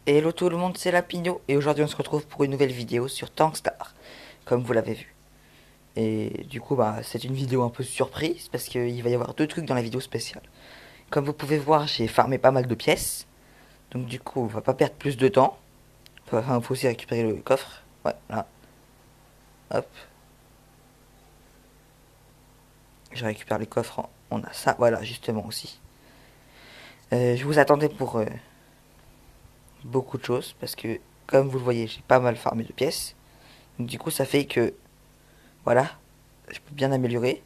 Hello tout le monde, c'est Lapino et aujourd'hui on se retrouve pour une nouvelle vidéo sur Tankstar, comme vous l'avez vu. Et du coup c'est une vidéo un peu surprise parce qu'il va y avoir deux trucs dans la vidéo spéciale. Comme vous pouvez voir, j'ai farmé pas mal de pièces, donc du coup on va pas perdre plus de temps. Enfin, faut aussi récupérer le coffre. Ouais, là, hop, je récupère les coffres. On a ça, voilà justement aussi. Je vous attendais pour beaucoup de choses parce que comme vous le voyez, j'ai pas mal farmé de pièces. Donc du coup ça fait que voilà, je peux bien améliorer.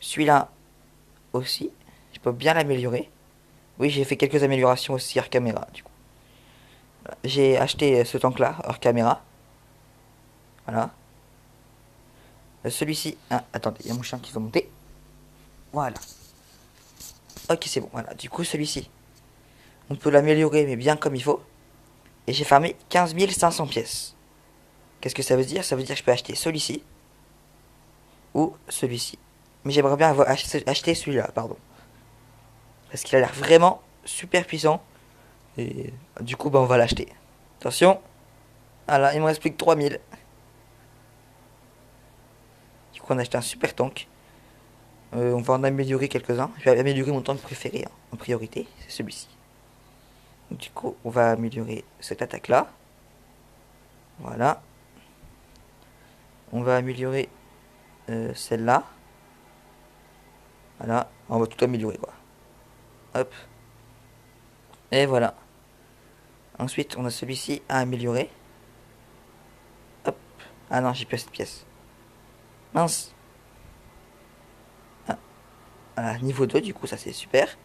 Celui-là aussi, je peux bien l'améliorer. Oui, j'ai fait quelques améliorations aussi hors caméra, du coup. Voilà. J'ai acheté ce tank-là, hors caméra. Voilà. Celui-ci... Ah, attendez, il y a mon chien qui veut monter. Voilà. Ok, c'est bon, voilà. Du coup, celui-ci, on peut l'améliorer, mais bien comme il faut. Et j'ai farmé 15 500 pièces. Qu'est-ce que ça veut dire? Ça veut dire que je peux acheter celui-ci. Ou celui-ci. Mais j'aimerais bien avoir acheté celui-là, pardon. Parce qu'il a l'air vraiment super puissant. Et du coup, on va l'acheter. Attention. Voilà, il me reste plus que 3000. Du coup, on a acheté un super tank. On va en améliorer quelques-uns. Je vais améliorer mon tank préféré hein, en priorité, c'est celui-ci. Du coup, on va améliorer cette attaque-là. Voilà. On va améliorer celle-là. Voilà. On va tout améliorer, quoi. Hop. Et voilà. Ensuite, on a celui-ci à améliorer. Hop. Ah non, j'ai plus cette pièce. Mince. Ah. Voilà, niveau 2, du coup, ça c'est super.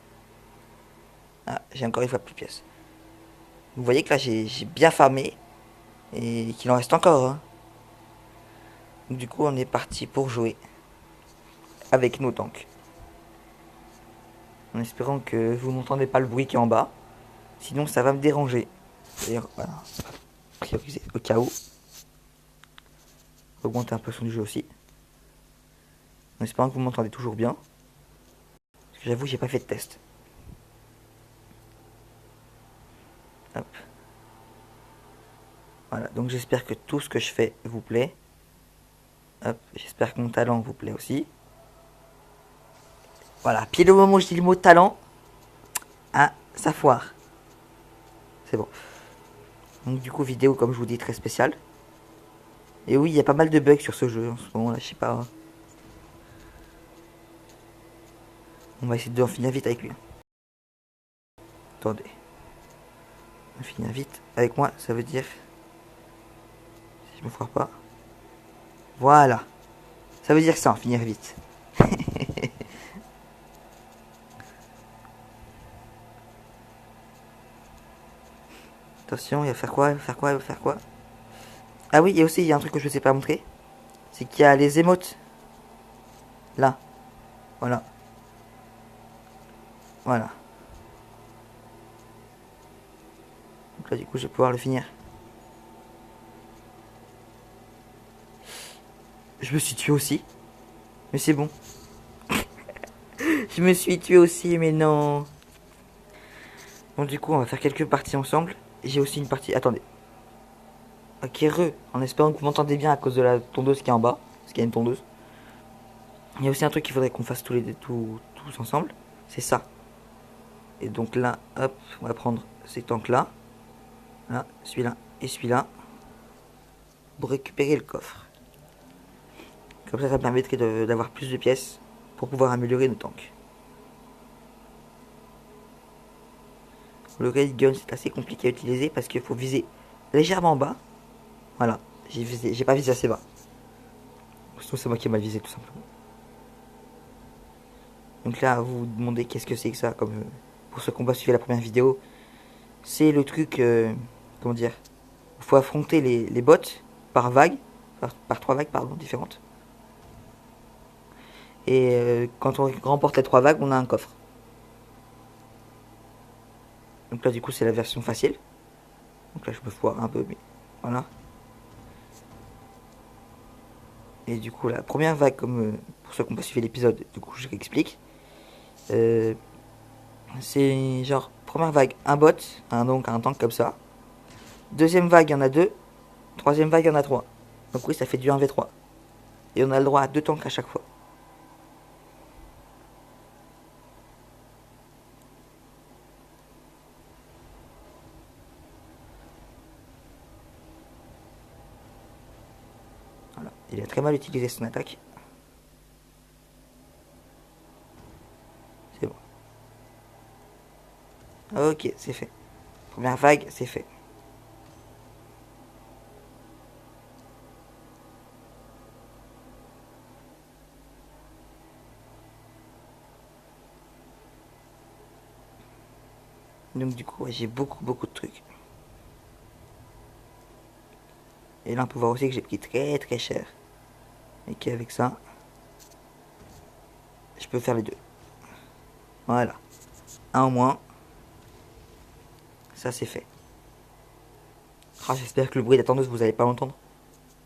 Ah, j'ai encore une fois plus de pièces. Vous voyez que là, j'ai bien farmé. Et qu'il en reste encore, hein. Donc, du coup, on est parti pour jouer avec nos tanks. En espérant que vous n'entendez pas le bruit qui est en bas. Sinon, ça va me déranger. D'ailleurs, voilà. Prioriser au cas où. Augmenter un peu le son du jeu aussi. En espérant que vous m'entendez toujours bien. Parce que j'avoue, j'ai pas fait de test. Hop. Voilà, donc j'espère que tout ce que je fais vous plaît. Hop, j'espère que mon talent vous plaît aussi. Voilà, pile au moment où je dis le mot talent, ah, ça foire. C'est bon. Donc du coup, vidéo, comme je vous dis, très spéciale. Et oui, il y a pas mal de bugs sur ce jeu en ce moment là, je sais pas. On va essayer d'en finir vite avec lui. Attendez. On va finir vite. Avec moi, ça veut dire... Si je me foire pas. Voilà. Ça veut dire ça, en finir vite. Attention, il va faire quoi? Il va faire quoi? Il va faire quoi? Ah oui, et aussi, il y a un truc que je ne sais pas montrer. C'est qu'il y a les émotes. Là. Voilà. Voilà. Donc là, du coup, je vais pouvoir le finir. Je me suis tué aussi. Mais c'est bon. Je me suis tué aussi, mais non. Bon, du coup, on va faire quelques parties ensemble. J'ai aussi une partie... Attendez. Ok, en espérant que vous m'entendez bien à cause de la tondeuse qui est en bas. Parce qu'il y a une tondeuse. Il y a aussi un truc qu'il faudrait qu'on fasse tous ensemble. C'est ça. Et donc là, hop, on va prendre ces tanks-là. Là, celui-là et celui-là. Pour récupérer le coffre. Comme ça me permettrait d'avoir plus de pièces pour pouvoir améliorer nos tanks. Le rail gun, c'est assez compliqué à utiliser parce qu'il faut viser légèrement bas. Voilà, j'ai pas visé assez bas. Sinon, c'est moi qui ai mal visé tout simplement. Donc là, vous vous demandez qu'est-ce que c'est que ça, comme pour ceux qui ont pas suivi la première vidéo. C'est le truc, comment dire, il faut affronter les bots par vague, par 3 vagues, pardon, différentes. Et quand on remporte les 3 vagues, on a un coffre. Donc là, du coup, c'est la version facile. Donc là, je me foire un peu, mais voilà. Et du coup, la première vague, comme pour ceux qui n'ont pas suivi l'épisode, du coup, je réexplique. C'est genre, première vague, un bot, donc un tank comme ça. Deuxième vague, il y en a 2. Troisième vague, il y en a 3. Donc oui, ça fait du 1v3. Et on a le droit à 2 tanks à chaque fois. Voilà. Il a très mal utilisé son attaque. C'est bon. Ok, c'est fait. Première vague, c'est fait. Donc du coup, ouais, j'ai beaucoup de trucs. Et là, on peut voir aussi que j'ai pris très cher. Et qu'avec ça, je peux faire les deux. Voilà. Un en moins. Ça, c'est fait. Ah, j'espère que le bruit d'attendeuse, vous allez pas l'entendre.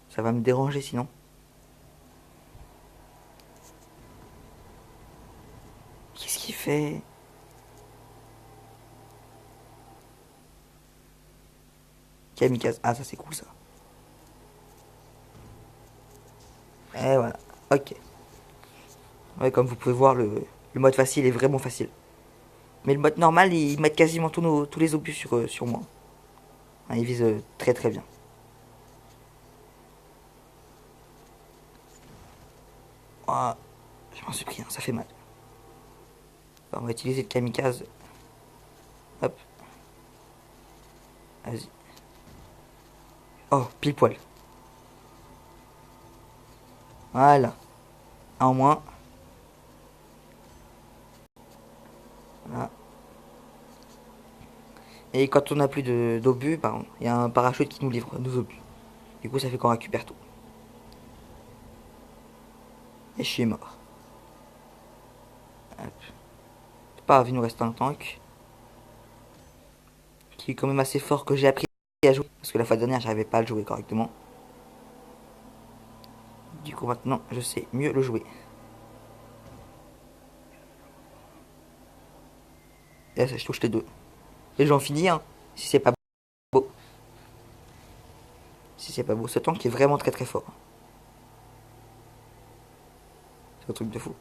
Ça va me déranger sinon. Qu'est-ce qu'il fait? Kamikaze. Ah, ça c'est cool ça. Et voilà. Ok. Ouais, comme vous pouvez voir, le mode facile est vraiment facile. Mais le mode normal, ils mettent quasiment tous les obus sur moi. Hein, ils visent très bien. Ah, je m'en suis pris, hein, ça fait mal. Alors, on va utiliser le kamikaze. Hop. Vas-y. Oh, pile poil. Voilà. Un en moins. Voilà. Et quand on n'a plus d'obus, bah, il y a un parachute qui nous livre nos obus. Du coup, ça fait qu'on récupère tout. Et je suis mort. Hop. C'est pas grave, il nous reste un tank. Qui est quand même assez fort, que j'ai appris à jouer. Parce que la fois dernière, j'arrivais pas à le jouer correctement. Du coup, maintenant, je sais mieux le jouer. Et là, je touche les deux. Et j'en finis, hein. Si c'est pas beau. Si c'est pas beau. Ce tank est vraiment très fort. C'est un truc de fou.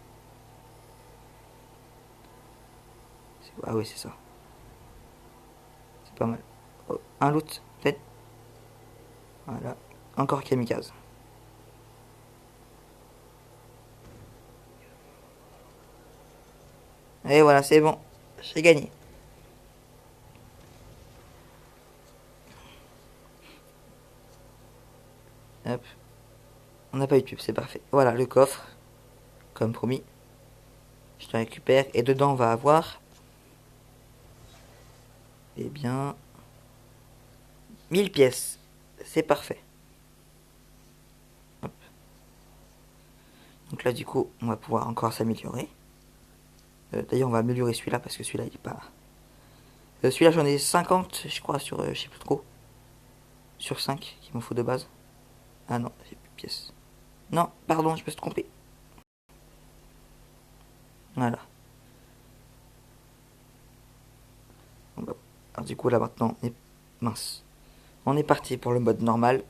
Ah oui, c'est ça. C'est pas mal. Oh, un loot, peut-être. Voilà. Encore kamikaze. Et voilà, c'est bon. J'ai gagné. Hop. On n'a pas eu de pub, c'est parfait. Voilà, le coffre. Comme promis. Je te récupère. Et dedans, on va avoir... Eh bien... 1000 pièces. C'est parfait. Hop. Donc là, du coup, on va pouvoir encore s'améliorer. D'ailleurs, on va améliorer celui-là parce que celui-là, il est pas... celui-là, j'en ai 50, je crois, sur... je sais plus trop. Sur 5 qu'il m'en faut de base. Ah non, j'ai plus de pièces. Non, pardon, je me suis trompé. Voilà. Bon, bah, alors du coup, là, maintenant, mince. On est parti pour le mode normal.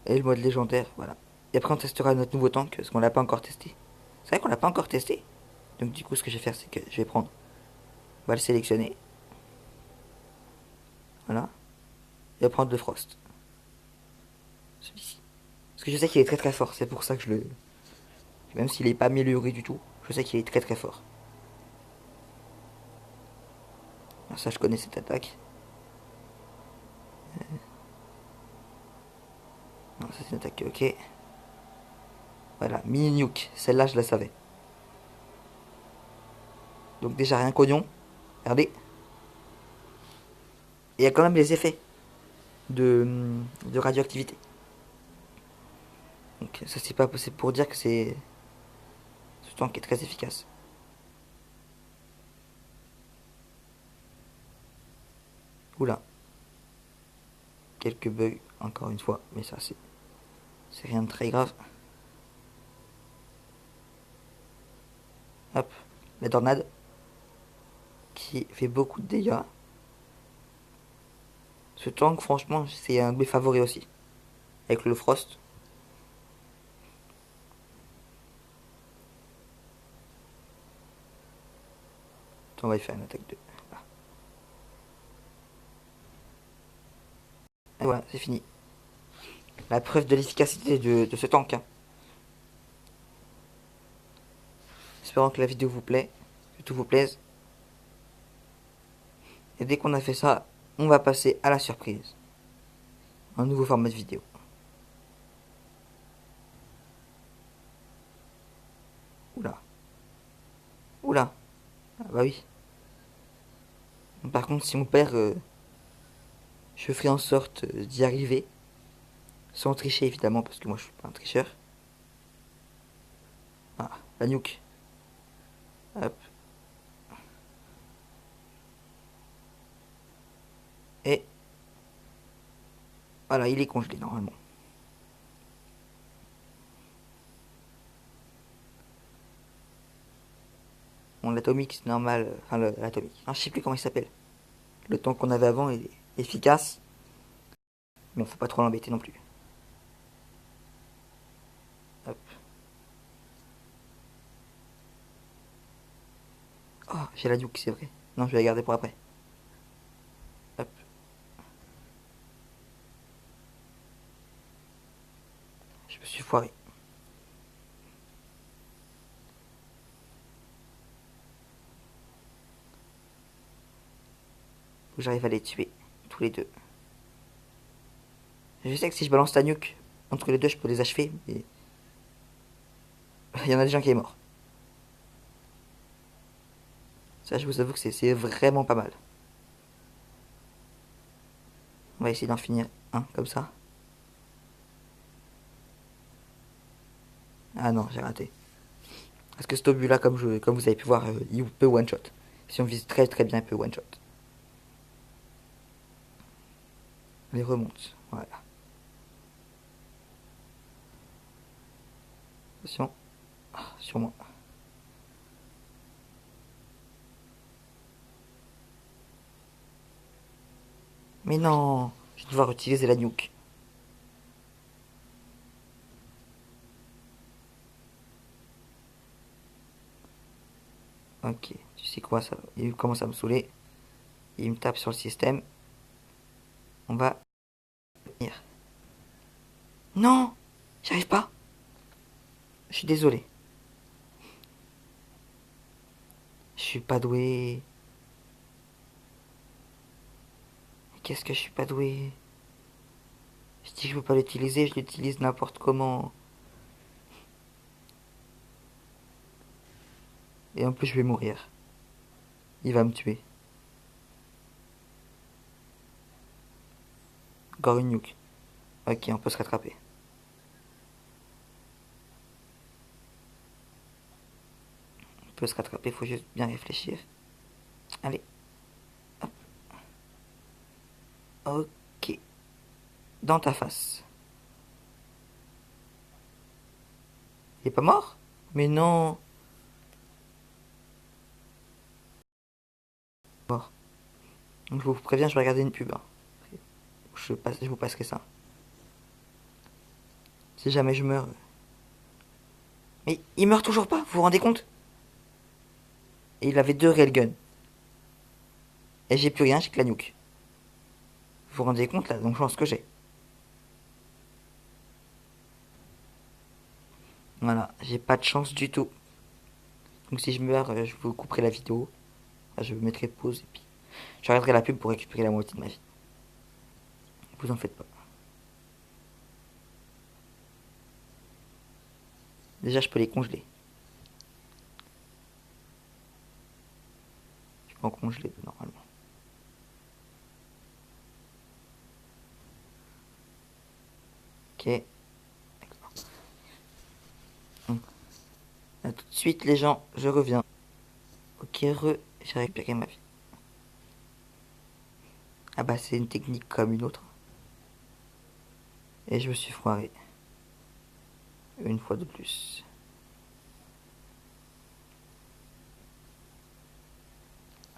Et le mode légendaire, voilà. Et après, on testera notre nouveau tank, parce qu'on l'a pas encore testé. C'est vrai qu'on l'a pas encore testé. Donc du coup, ce que je vais faire, c'est que je vais prendre... On va le sélectionner. Voilà. Et on va prendre le Frost. Celui-ci. Parce que je sais qu'il est très fort, c'est pour ça que je le... Même s'il est pas amélioré du tout, je sais qu'il est très fort. Alors ça, je connais cette attaque. Non, ça c'est une attaque, ok. Voilà, mini nuke, celle-là je la savais. Donc déjà rien qu'oignon, regardez. Et il y a quand même les effets de radioactivité. Donc ça c'est pas possible pour dire que c'est ce tank est très efficace. Oula, quelques bugs encore une fois, mais ça c'est rien de très grave. Hop, la tornade qui fait beaucoup de dégâts. Ce tank, franchement, c'est un de mes favoris aussi. Avec le Frost. Attends, on va y faire une attaque de... Là. Et voilà, c'est fini. La preuve de l'efficacité de ce tank. Hein. Espérons que la vidéo vous plaît, que tout vous plaise. Et dès qu'on a fait ça, on va passer à la surprise. Un nouveau format de vidéo. Oula. Oula. Ah bah oui. Par contre, si on perd, je ferai en sorte d'y arriver. Sans tricher évidemment, parce que moi je suis pas un tricheur. Ah, la nuque. Hop. Et voilà, il est congelé normalement. Bon, l'atomique c'est normal. Enfin, l'atomique. Ah, je sais plus comment il s'appelle. Le temps qu'on avait avant est efficace. Mais faut pas trop l'embêter non plus. Hop. Oh, j'ai la nuque, c'est vrai. Non, je vais la garder pour après. Hop. Je me suis foiré. Faut que j'arrive à les tuer. Tous les deux. Je sais que si je balance la nuque entre les deux, je peux les achever. Mais il y en a déjà un qui est mort. Ça, je vous avoue que c'est vraiment pas mal. On va essayer d'en finir un comme ça. Ah non, j'ai raté. Parce que cet obus là, comme vous avez pu voir, il peut one shot. Si on vise très très bien, il peut one shot. Les remonte. Voilà. Attention. Ah, sur moi. Mais non, je vais devoir utiliser la nuque. Ok, tu sais quoi, ça, il commence à me saouler. Il me tape sur le système. On va venir. Non, j'arrive pas. Je suis désolé. Je suis pas doué. Qu'est-ce que je suis pas doué? Je dis que je peux pas l'utiliser, je l'utilise n'importe comment. Et en plus, je vais mourir. Il va me tuer. Encore une nuque. Ok, on peut se rattraper. On peut se rattraper, faut juste bien réfléchir. Allez, ok. Dans ta face. Il est pas mort? Mais non. Mort. Donc je vous préviens, je vais regarder une pub. Hein. Je vous passerai ça. Si jamais je meurs. Mais il meurt toujours pas, vous vous rendez compte? Et il avait deux railguns. Et j'ai plus rien, j'ai que la nuque. Vous vous rendez compte là, donc je pense que j'ai. Voilà, j'ai pas de chance du tout. Donc si je meurs, je vous couperai la vidéo. Enfin, je mettrai pause et puis je regarderai la pub pour récupérer la moitié de ma vie. Vous en faites pas. Déjà, je peux les congeler. Je peux en congeler normalement. Ok. Hum. A tout de suite, les gens, je reviens. Ok, j'ai récupéré ma vie. Ah bah, c'est une technique comme une autre. Et je me suis foiré. Une fois de plus.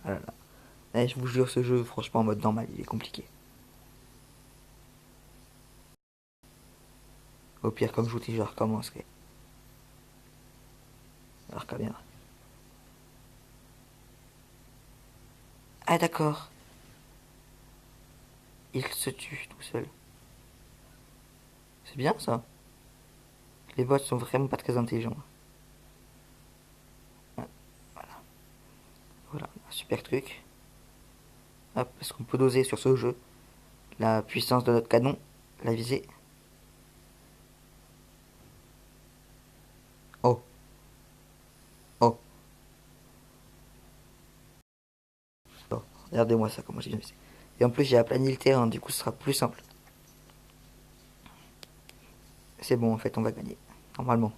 Ah là là. Eh, je vous jure, ce jeu, franchement, en mode normal, il est compliqué. Au pire, comme je vous dis, je recommencerai. Alors, caméra. Ah, d'accord. Il se tue tout seul. C'est bien ça. Les bots sont vraiment pas très intelligents. Ah, voilà, un super truc. Hop, parce qu'on peut doser sur ce jeu la puissance de notre canon, la visée. Oh, oh, oh. Regardez-moi ça, comment j'ai bien visé. Et en plus, j'ai aplani le terrain, du coup, ce sera plus simple. C'est bon, en fait, on va gagner. Normalement.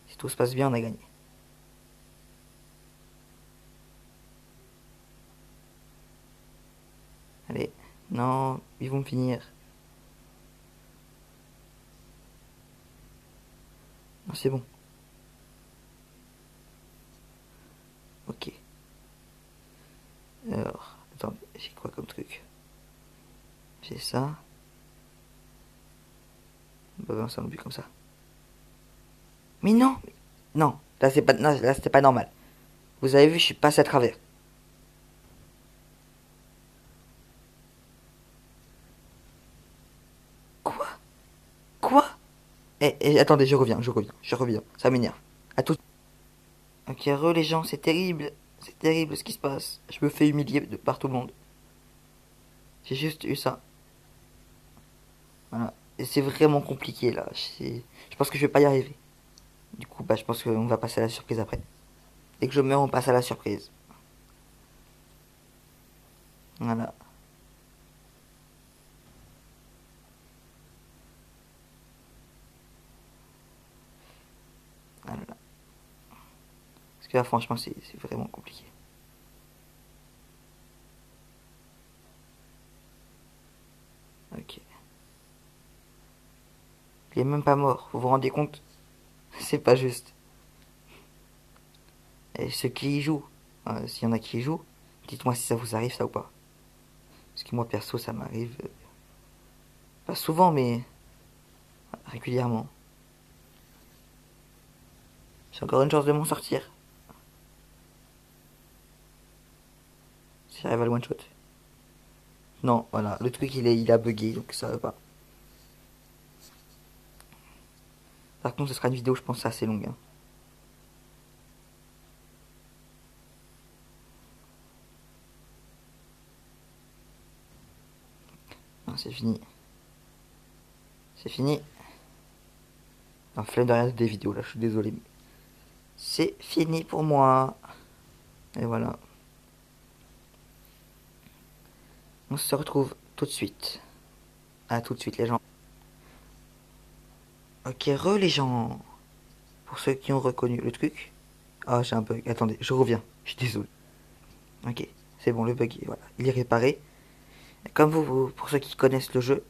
Si tout se passe bien, on a gagné. Allez. Non, ils vont finir. Non, c'est bon. Ok. Alors, attendez, j'ai quoi comme truc? J'ai ça. Bah non, ça non plus comme ça. Mais non! Non, là c'est pas, non, là c'était pas normal. Vous avez vu, je suis passé à travers. Quoi? Quoi? Attendez, je reviens. Ça m'énerve. À tout. Ok, re les gens, c'est terrible ce qui se passe. Je me fais humilier par tout le monde. J'ai juste eu ça. Voilà. Et c'est vraiment compliqué là. Je pense que je vais pas y arriver. Du coup, bah je pense qu'on va passer à la surprise après. Dès que je meurs, on passe à la surprise. Voilà. Voilà. Parce que là, franchement, c'est vraiment compliqué. Ok. Il est même pas mort. Vous vous rendez compte? C'est pas juste. Et ceux qui y jouent, s'il y en a qui y jouent, dites-moi si ça vous arrive ça ou pas. Parce que moi perso ça m'arrive pas souvent mais régulièrement. J'ai encore une chance de m'en sortir. Si j'arrive à le one shot. Non, voilà, le truc il a bugué donc ça va pas. Par contre ce sera une vidéo je pense assez longue. Hein. Non, c'est fini. C'est fini. Un flemme de regarder des vidéos là, je suis désolé. Mais c'est fini pour moi. Et voilà. On se retrouve tout de suite. À tout de suite les gens. Ok, re les gens. Pour ceux qui ont reconnu le truc. Ah, j'ai un bug. Attendez, je reviens. Je suis désolé. Ok, c'est bon, le bug, voilà. Il est réparé. Comme pour ceux qui connaissent le jeu.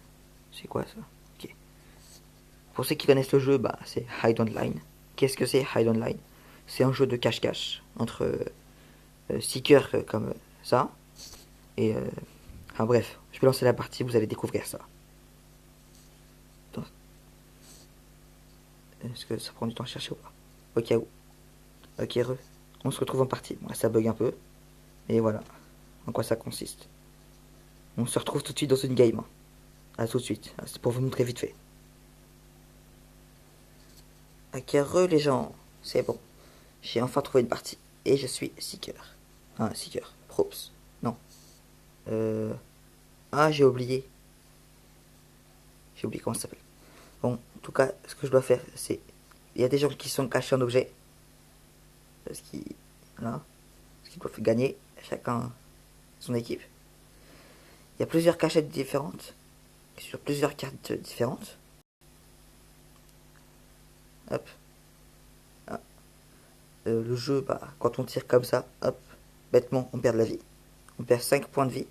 C'est quoi ça? Ok. Pour ceux qui connaissent le jeu, bah, c'est Hide Online. Qu'est-ce que c'est Hide Online? C'est un jeu de cache-cache entre seekers comme ça. Et. Enfin bref, je vais lancer la partie, vous allez découvrir ça. Attends. Est-ce que ça prend du temps à chercher ou pas? Au cas où. Ok, re. On se retrouve en partie. Bon, là, ça bug un peu. Et voilà. En quoi ça consiste. On se retrouve tout de suite dans une game. A tout de suite. C'est pour vous montrer vite fait. Ok, re les gens. C'est bon. J'ai enfin trouvé une partie. Et je suis Seeker. Ah, Seeker. Props. Non. Euh... Ah, j'ai oublié. J'ai oublié comment ça s'appelle. Bon, en tout cas, ce que je dois faire, c'est... Il y a des gens qui sont cachés en objet. Parce qu'ils... Voilà. Parce qu'ils doivent gagner. Chacun son équipe. Il y a plusieurs cachettes différentes. Sur plusieurs cartes différentes. Hop. Ah. Le jeu, bah, quand on tire comme ça, hop, bêtement, on perd de la vie. On perd 5 points de vie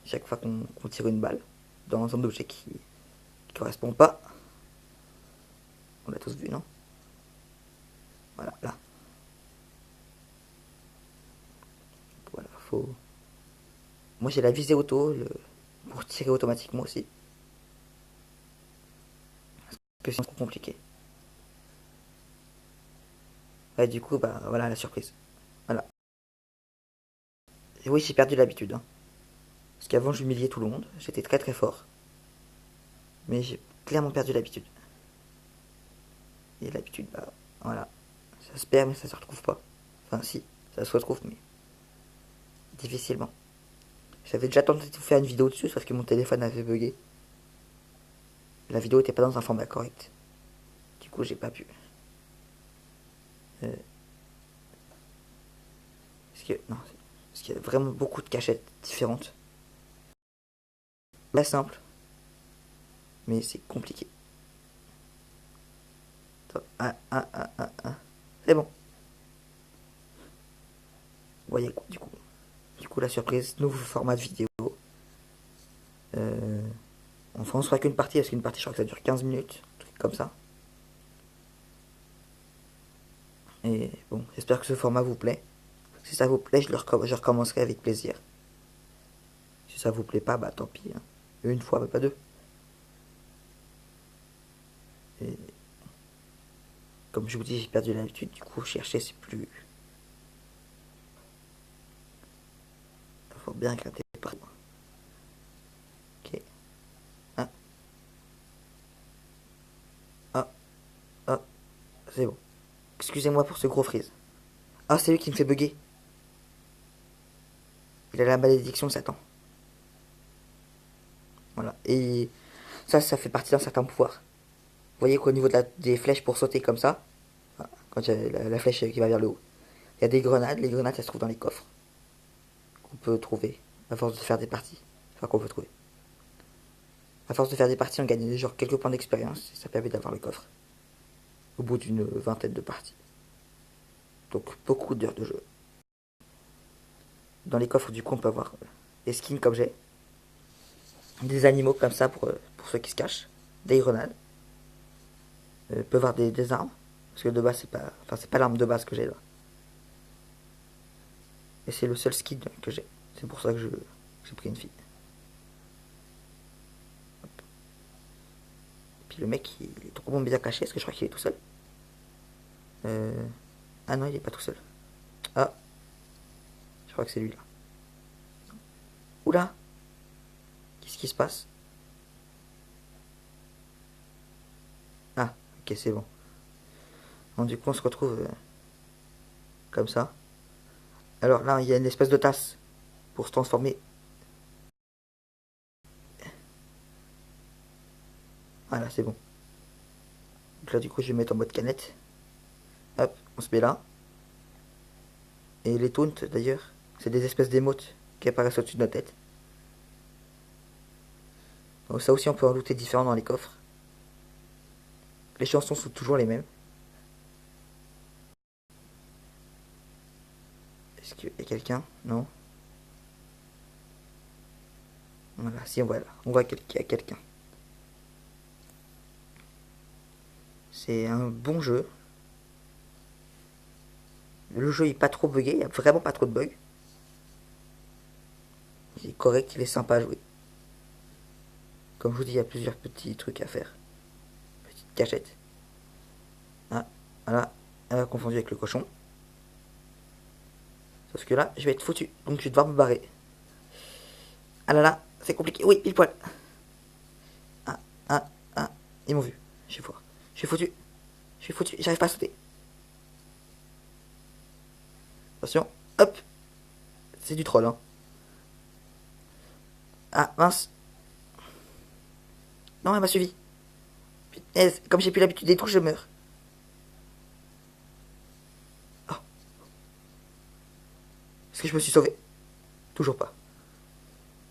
chaque fois qu'on tire une balle dans un objet qui correspond pas. On l'a tous vu, non? Voilà, là. Voilà, faut. Moi j'ai la visée auto, le pour tirer automatiquement aussi. Parce que c'est trop compliqué. Ouais, du coup, bah voilà la surprise. Voilà. Et oui, j'ai perdu l'habitude. Hein. Parce qu'avant, j'humiliais tout le monde. J'étais très très fort. Mais j'ai clairement perdu l'habitude. Et l'habitude, bah voilà. Ça se perd, mais ça se retrouve pas. Enfin, si, ça se retrouve, mais difficilement. J'avais déjà tenté de faire une vidéo dessus, sauf que mon téléphone avait bugué. La vidéo était pas dans un format correct. Du coup, j'ai pas pu. Euh, non, parce qu'il y a vraiment beaucoup de cachettes différentes. Pas simple, mais c'est compliqué. C'est bon. Vous voyez quoi, du coup. Du coup, la surprise, nouveau format de vidéo. Euh, enfin, on se fera qu'une partie, parce qu'une partie, je crois que ça dure 15 minutes. Un truc comme ça. Et bon, j'espère que ce format vous plaît. Si ça vous plaît, je recommencerai avec plaisir. Si ça vous plaît pas, bah tant pis. Hein. Une fois, mais pas deux. Et comme je vous dis, j'ai perdu l'habitude, du coup, chercher, c'est plus. Il faut bien gratter partout. Ok. Ah, ah, ah, c'est bon. Excusez-moi pour ce gros freeze. Ah, c'est lui qui me fait bugger. Il a la malédiction Satan. Voilà. Et ça fait partie d'un certain pouvoir. Vous voyez qu'au niveau des flèches pour sauter comme ça, quand il y a la flèche qui va vers le haut, il y a des grenades. Les grenades, ça se trouve dans les coffres. Qu'on peut trouver à force de faire des parties. Enfin, qu'on peut trouver. À force de faire des parties, on gagne genre quelques points d'expérience et ça permet d'avoir le coffre. Au bout d'une vingtaine de parties. Donc beaucoup d'heures de jeu. Dans les coffres, du coup, on peut avoir des skins comme j'ai. Des animaux comme ça pour ceux qui se cachent. Des grenades. On peut avoir des armes. Parce que de base, c'est pas l'arme de base que j'ai là. Et c'est le seul skin que j'ai. C'est pour ça que j'ai pris une fille. Hop. Et puis le mec, il est trop bon bien caché. Parce que je crois qu'il est tout seul. Ah non, il est pas tout seul. Ah, je crois que c'est lui là. Oula, qu'est-ce qui se passe? Ah, ok, c'est bon. Bon, du coup, on se retrouve comme ça. Alors là, il y a une espèce de tasse pour se transformer. Voilà, c'est bon. Donc là, du coup, je vais mettre en mode canette. Hop, on se met là. Et les taunts, d'ailleurs, c'est des espèces d'émotes qui apparaissent au-dessus de notre tête. Donc ça aussi, on peut en looter différents dans les coffres. Les chansons sont toujours les mêmes. Est-ce qu'il y a quelqu'un? Non. Voilà, si on voit là. On voit qu'il y a quelqu'un. C'est un bon jeu. Le jeu est pas trop buggé, il n'y a vraiment pas trop de bugs. Il est correct, il est sympa à jouer. Comme je vous dis, il y a plusieurs petits trucs à faire. Petite cachette. Ah, voilà, confondu avec le cochon. Sauf que là, je vais être foutu. Donc je vais devoir me barrer. Ah là là, c'est compliqué. Oui, pile poil. Ah, ah, ah. Ils m'ont vu. Je suis fort. Je suis foutu. Je suis foutu. J'arrive pas à sauter. Attention. Hop. C'est du troll, hein. Ah, mince. Non, elle m'a suivi. Punaise, comme j'ai plus l'habitude des trous, je meurs. Oh. Est-ce que je me suis sauvé? Toujours pas.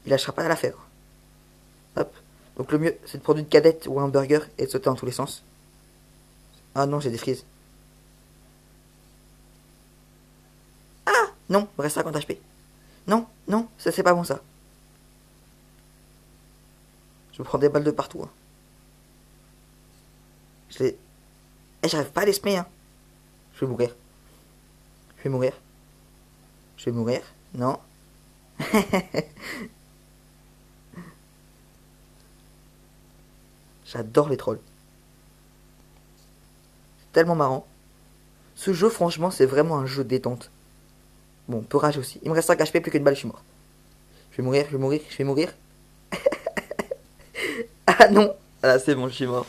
Il lâchera pas l'affaire. Hop. Donc le mieux, c'est de prendre une cadette ou un burger et de sauter dans tous les sens. Ah non, j'ai des frises. Ah non, il me reste 50 HP. Non, non, ça c'est pas bon ça. Je me prends des balles de partout. Hein. Je les... Eh, j'arrive pas à les semer, hein. Je vais mourir. Je vais mourir. Je vais mourir. Non. J'adore les trolls. C'est tellement marrant. Ce jeu, franchement, c'est vraiment un jeu détente. Bon, on peut rager aussi. Il me reste 5 HP, plus qu'une balle, je suis mort. Je vais mourir, je vais mourir, je vais mourir. Ah non. Ah, c'est bon, je suis mort.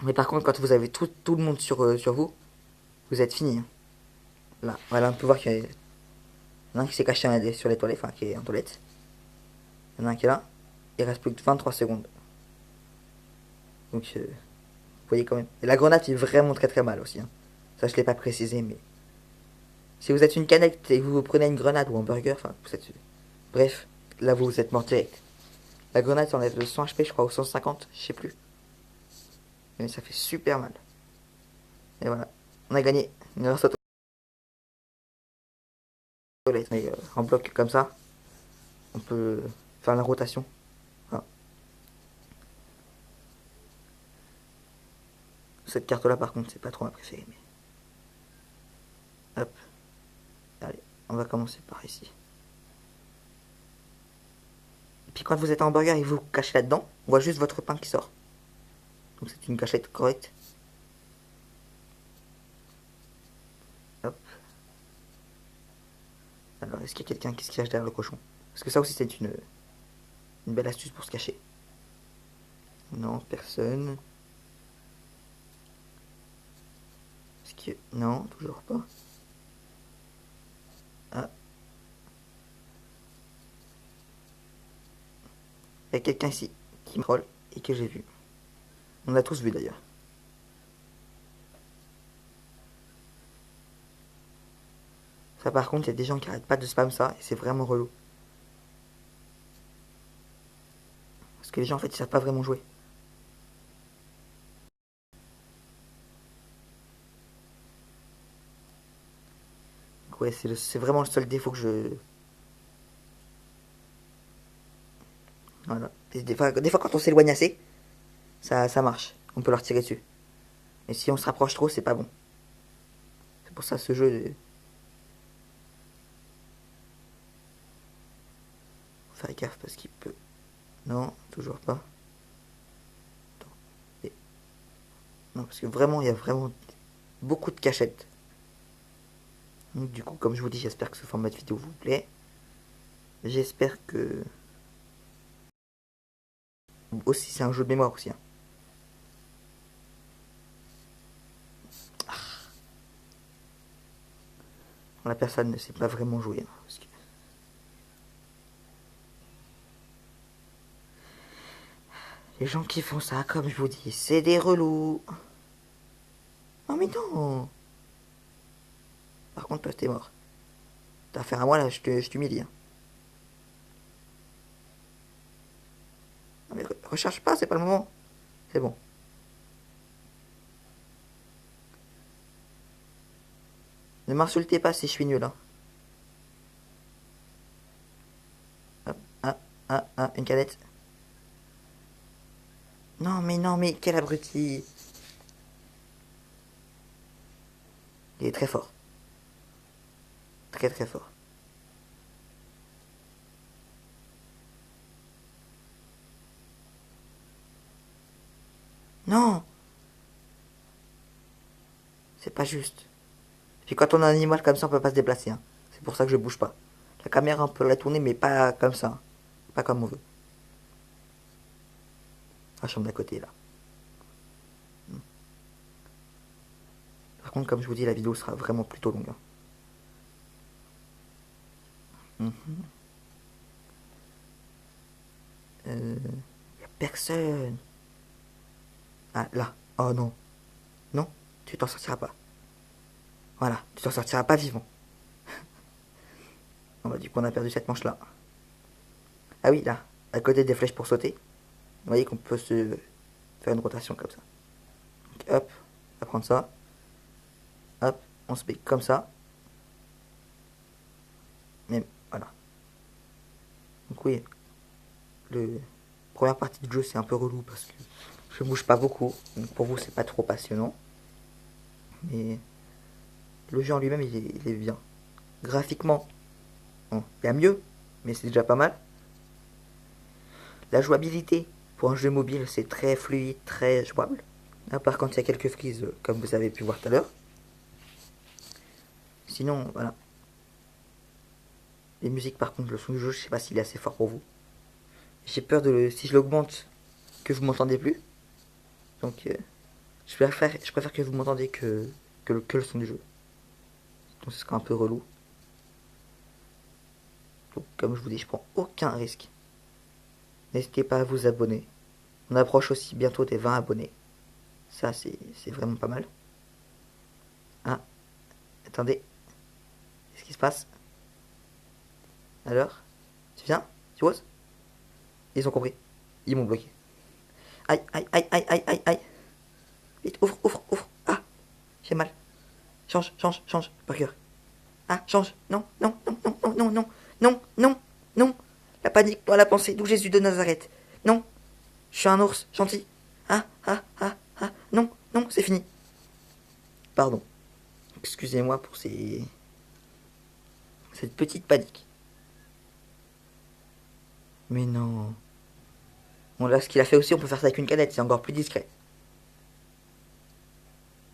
Mais par contre, quand vous avez tout le monde sur vous, vous êtes fini. Hein. Là, voilà, on peut voir qu'il y en a un qui s'est caché sur les toilettes, enfin qui est en toilette. Il y en a un qui est là. Il reste plus que 23 secondes. Donc, vous voyez quand même. Et la grenade est vraiment très très mal aussi. Hein. Ça, je l'ai pas précisé, mais. Si vous êtes une canette et que vous prenez une grenade ou un burger, enfin, vous êtes. Bref, là vous êtes mort direct. La grenade s'enlève de 100 HP, je crois, ou 150, je sais plus. Mais ça fait super mal. Et voilà, on a gagné. Grâce aux toilettes. Mais en bloc comme ça, on peut faire la rotation. Voilà. Cette carte-là, par contre, c'est pas trop ma préférée. Mais... Hop. Allez, on va commencer par ici. Et puis quand vous êtes en hamburger et vous vous cachez là-dedans, on voit juste votre pain qui sort. Donc c'est une cachette correcte. Hop. Alors, est-ce qu'il y a quelqu'un qui se cache derrière le cochon? Parce que ça aussi, c'est une belle astuce pour se cacher. Non, personne. Est-ce que... Non, toujours pas. Ah. Il y a quelqu'un ici qui me troll et que j'ai vu. On l'a tous vu d'ailleurs. Ça par contre, il y a des gens qui arrêtent pas de spam ça et c'est vraiment relou. Parce que les gens en fait ils savent pas vraiment jouer. Donc ouais, c'est vraiment le seul défaut que je... Voilà. Et des fois quand on s'éloigne assez, ça marche. On peut leur tirer dessus. Mais si on se rapproche trop, c'est pas bon. C'est pour ça ce jeu... Faut faire gaffe parce qu'il peut... Non, toujours pas. Attends. Et... Non, parce que vraiment, il y a vraiment beaucoup de cachettes. Donc du coup, comme je vous dis, j'espère que ce format de vidéo vous plaît. J'espère que... Aussi, c'est un jeu de mémoire aussi. Hein. La personne ne sait pas vraiment jouer. Hein, parce que... Les gens qui font ça, comme je vous dis, c'est des relous. Oh mais non. Par contre, toi, t'es mort. T'as affaire à moi, là, je t'humilie. Hein. Non mais recherche pas, c'est pas le moment. C'est bon. Ne m'insultez pas si je suis nul. Hein. Hop, une canette. Non, mais quel abruti. Il est très fort. Très très fort. Non. C'est pas juste. Puis quand on a un animal comme ça, on peut pas se déplacer. Hein. C'est pour ça que je bouge pas. La caméra, on peut la tourner, mais pas comme ça. Hein. Pas comme on veut. La chambre d'à côté, là. Par contre, comme je vous dis, la vidéo sera vraiment plutôt longue. Hein. Y a personne. Ah, là. Oh non. Non, tu t'en sortiras pas. Voilà, tu t'en sortiras pas vivant. Bon, bah, du coup, on a perdu cette manche-là. Ah oui, là, à côté des flèches pour sauter. Vous voyez qu'on peut se faire une rotation comme ça. Donc, hop, on va prendre ça. Hop, on se met comme ça. Mais voilà. Donc oui, le première partie du jeu c'est un peu relou parce que je bouge pas beaucoup. Donc pour vous c'est pas trop passionnant. Mais le jeu en lui-même il est bien. Graphiquement, bon, il y a mieux, mais c'est déjà pas mal. La jouabilité, Pour un jeu mobile, c'est très fluide, très jouable. À part quand il y a quelques frises, comme vous avez pu voir tout à l'heure. Sinon, voilà. Les musiques, par contre, le son du jeu, je sais pas s'il est assez fort pour vous. J'ai peur de si je l'augmente, que vous m'entendez plus. Donc, je préfère que vous m'entendiez que le son du jeu. Donc, ce sera un peu relou. Donc, comme je vous dis, je prends aucun risque. N'hésitez pas à vous abonner. On approche aussi bientôt des 20 abonnés. Ça, c'est vraiment pas mal. Ah, attendez. Qu'est-ce qui se passe? Alors? Tu viens? Tu oses? Ils ont compris. Ils m'ont bloqué. Aïe, aïe, aïe, aïe, aïe, aïe, aïe. Vite, ouvre, ouvre, ouvre. Ah, j'ai mal. Change, change, change. Burger. Ah, change. Non, non, non, non, non, non, non, non, non, non. La panique doit la pensée, d'où Jésus de Nazareth. Non, je suis un ours gentil. Ah, ah, ah, ah. Non, non, c'est fini. Pardon. Excusez-moi pour cette petite panique. Mais non. Bon, là, ce qu'il a fait aussi, on peut faire ça avec une canette, c'est encore plus discret.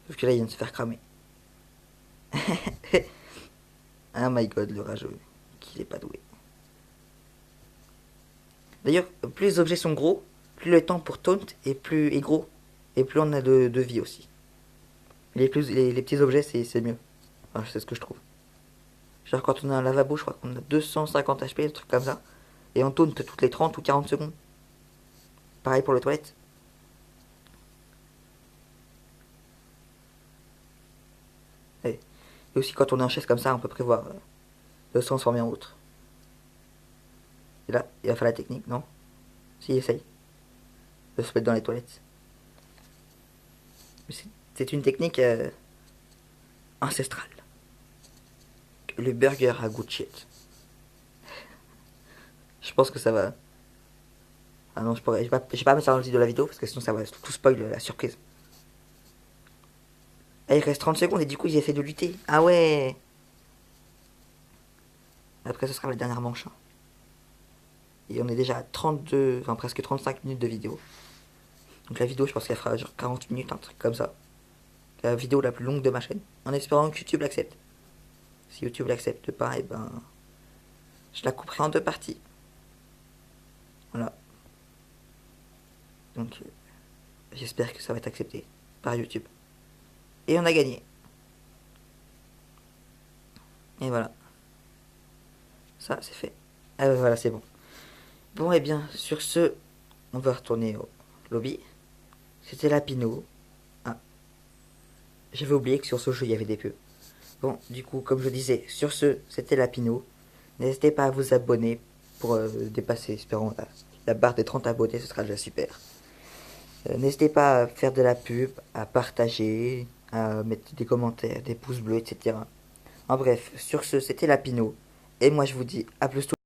Sauf que là, il vient de se faire cramer. Ah my god, le rageux. Qu'il est pas doué. D'ailleurs, plus les objets sont gros, plus le temps pour taunt est gros. Et plus on a de vie aussi. Les petits objets, c'est mieux. Enfin, c'est ce que je trouve. Genre quand on a un lavabo, je crois qu'on a 250 HP, des trucs comme ça. Et on taunt toutes les 30 ou 40 secondes. Pareil pour les toilettes. Et aussi quand on est en chaise comme ça, on peut prévoir de se transformer en autre. Et là, il va faire la technique, non? Si, essaye. De se mettre dans les toilettes. C'est une technique ancestrale. Le burger à goût de shit. Je pense que ça va. Ah non, je vais pas mettre ça dans le titre de la vidéo parce que sinon ça va tout spoil la surprise. Ah, il reste 30 secondes et du coup ils essaient de lutter. Ah ouais. Après ce sera la dernière manche. Hein. Et on est déjà à 32, enfin presque 35 minutes de vidéo. Donc la vidéo je pense qu'elle fera genre 40 minutes, un truc comme ça. La vidéo la plus longue de ma chaîne. En espérant que YouTube l'accepte. Si YouTube l'accepte pas, et ben je la couperai en deux parties. Voilà. Donc j'espère que ça va être accepté par YouTube. Et on a gagné. Et voilà. Ça, c'est fait. Ah ben voilà, c'est bon. Bon, et bien, sur ce, on va retourner au lobby. C'était la Pinot. Ah, j'avais oublié que sur ce jeu, il y avait des pubs. Bon, du coup, comme je disais, sur ce, c'était la Pinot. N'hésitez pas à vous abonner pour dépasser, espérons, la barre des 30 abonnés, ce sera déjà super. N'hésitez pas à faire de la pub, à partager, à mettre des commentaires, des pouces bleus, etc. En bref, sur ce, c'était la Pinot. Et moi, je vous dis à plus.